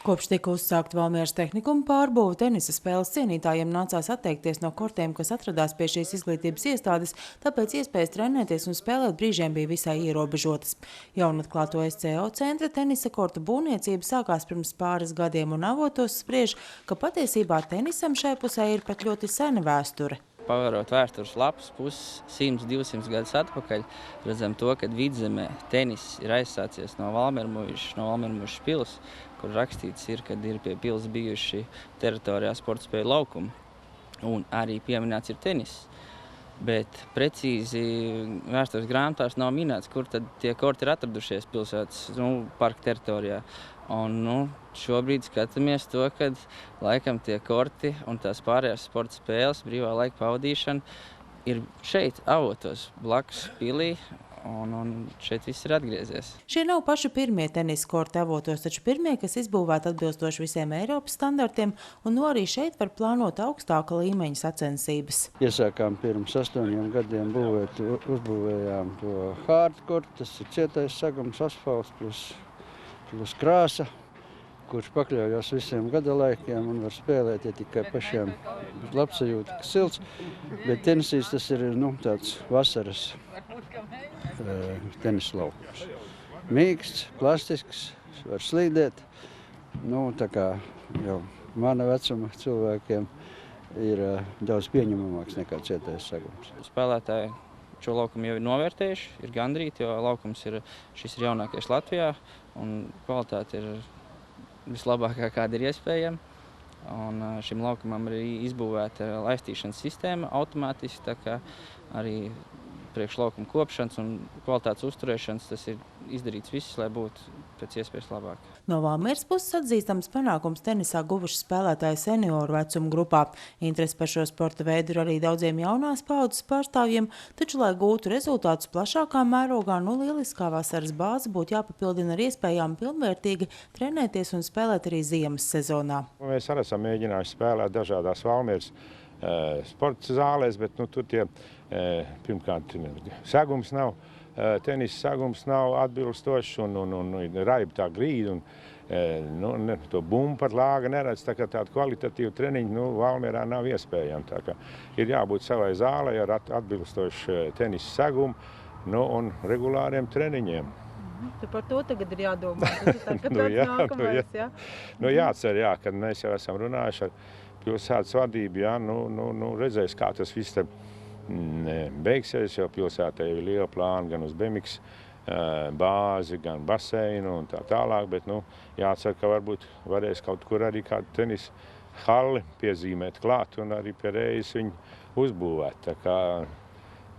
Kopš tika uzsākta Valmieras tehnikuma pārbūve, tenisa spēles cienītājiem nācās atteikties no kortiem, kas atradās pie šīs izglītības iestādes, tāpēc iespējas trenēties un spēlēt brīžiem bija visai ierobežotas. Jaunatklāto SCO centra tenisa kortu būvniecība sākās pirms pāris gadiem un avotos spriež, ka patiesībā tenisam šai pusē ir pat ļoti sena vēsture. Pavarot vēstures lapas puses 100–200 gadus atpakaļ, redzam to, ka Vidzemē tenis ir aizsācies no Valmiermuižas pils, kur rakstīts ir, kad ir pie pils bijuši teritorijā sporta spēļu laukumi, un arī pieminēts ir tenis. Bet precīzi vēstures grāmatās nav minēts, kur tad tie korti ir atradušies pilsētas parka teritorijā. Un šobrīd skatāmies to, kad laikam tie korti un tās pārējās sporta spēles, brīvā laika pavadīšana ir šeit, avotos, blakus pilī, un šeit viss ir atgriezies. Šie nav paši pirmie tenisa korti avotos, taču pirmie, kas izbūvēti atbilstoši visiem Eiropas standartiem, un arī šeit var plānot augstāka līmeņa sacensības. Iesākām pirms 8 gadiem būvēt, uzbūvējām to hardkortu, tas ir cietais sagums, asfalts plus krāsa, kurš pakļaujās visiem gadalaikiem un var spēlēt, ja tikai pašiem labsajūta, ka silts. Bet tenisīs tas ir tāds vasaras tenisa laukums. Mīksts, plastisks, var slīdēt. Tā kā jau mana vecuma cilvēkiem ir daudz pieņemamāks nekā cietais sagums. Spēlētāji šo laukumu jau ir novērtējuši, ir gandrīti, jo laukums šis ir jaunākais Latvijā, un kvalitāte ir vislabākā, kāda ir iespējama. Un šim laukumam ir izbūvēta laistīšanas sistēma automātiski, tā kā arī priekš laukuma kopšanas un kvalitātes uzturēšanas tas ir izdarīts viss, lai būtu pēc iespējas labāk. No Valmieras puses atzīstams panākums tenisā guvuši spēlētāji senioru vecuma grupā. Interesi par šo sporta veidu ir arī daudziem jaunās paaudzes pārstāvjiem, taču, lai gūtu rezultātus plašākā mērogā, lieliskā vasaras bāze būtu jāpapildina ar iespējām pilnvērtīgi trenēties un spēlēt arī ziemas sezonā. Mēs arī esam mēģinājuši spēlēt dažādās Valmieras sporta zālēs, bet tur tie pirmkārt segums nav. Tenisa sagums nav atbilstošs un raiba tā grīda un to bumbu pat lāga neredz, tā kā tādu kvalitatīvu treniņu Valmierā nav iespējama. Tā kā ir jābūt savai zālei ar atbilstošu tenisa sagumu un regulāriem treniņiem. Par to tagad ir jādomā. Tas ir nākamais, jā? Jācer, kad mēs jau esam runājuši ar pilsētas vadību, redzēs, kā tas viss te beigsies, jo pilsētā ir liela plāna gan uz BMX bāzi, gan baseinu un tā tālāk, bet jācer, ka varbūt varēs kaut kur arī kādu tenisa halli piezīmēt klāt un arī pie reizes viņu uzbūvēt. Tā kā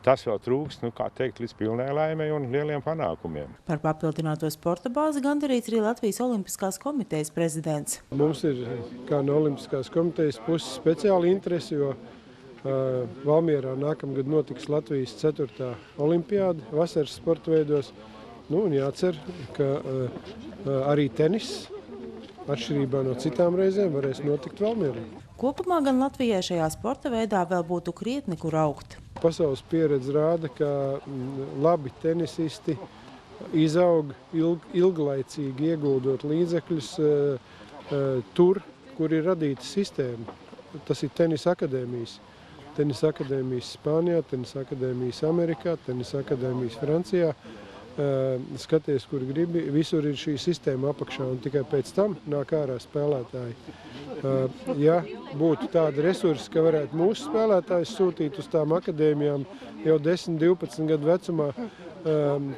tas vēl trūkst, kā teikt, līdz pilnai laimei un lieliem panākumiem. Par papildināto sporta bāzi gandarīts arī Latvijas Olimpiskās komitejas prezidents. Mums ir, kā no Olimpiskās komitejas puses, speciāli interesi, jo Valmierā nākamgad notiks Latvijas 4. olimpiāde vasaras sporta veidos. Un jācer, ka arī tenis, atšķirībā no citām reizēm, varēs notikt Valmierā. Kopumā gan Latvijai šajā sporta veidā vēl būtu krietni, kur augt. Pasaules pieredze rāda, ka labi tenisisti izaug ilglaicīgi ieguldot līdzekļus tur, kur ir radīta sistēma. Tas ir tenisa akadēmijas. Tenisa akadēmijas Spānijā, tenisa akadēmijas Amerikā, tenisa akadēmijas Francijā. Skaties, kur gribi, visur ir šī sistēma apakšā un tikai pēc tam nāk ārā spēlētāji. Ja būtu tādi resursi, ka varētu mūsu spēlētājus sūtīt uz tām akadēmijām jau 10–12 gadu vecumā,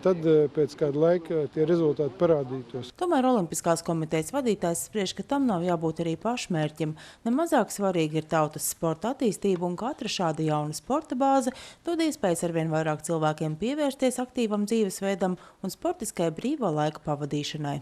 tad pēc kāda laika tie rezultāti parādītos. Tomēr Olimpiskās komitejas vadītājs spriež, ka tam nav jābūt arī pašmērķim. Nemazāk svarīgi ir tautas sporta attīstība, un katra šāda jauna sporta bāze dod iespējas arvien vairāk cilvēkiem pievērsties aktīvam dzīvesveidam un sportiskai brīvā laika pavadīšanai.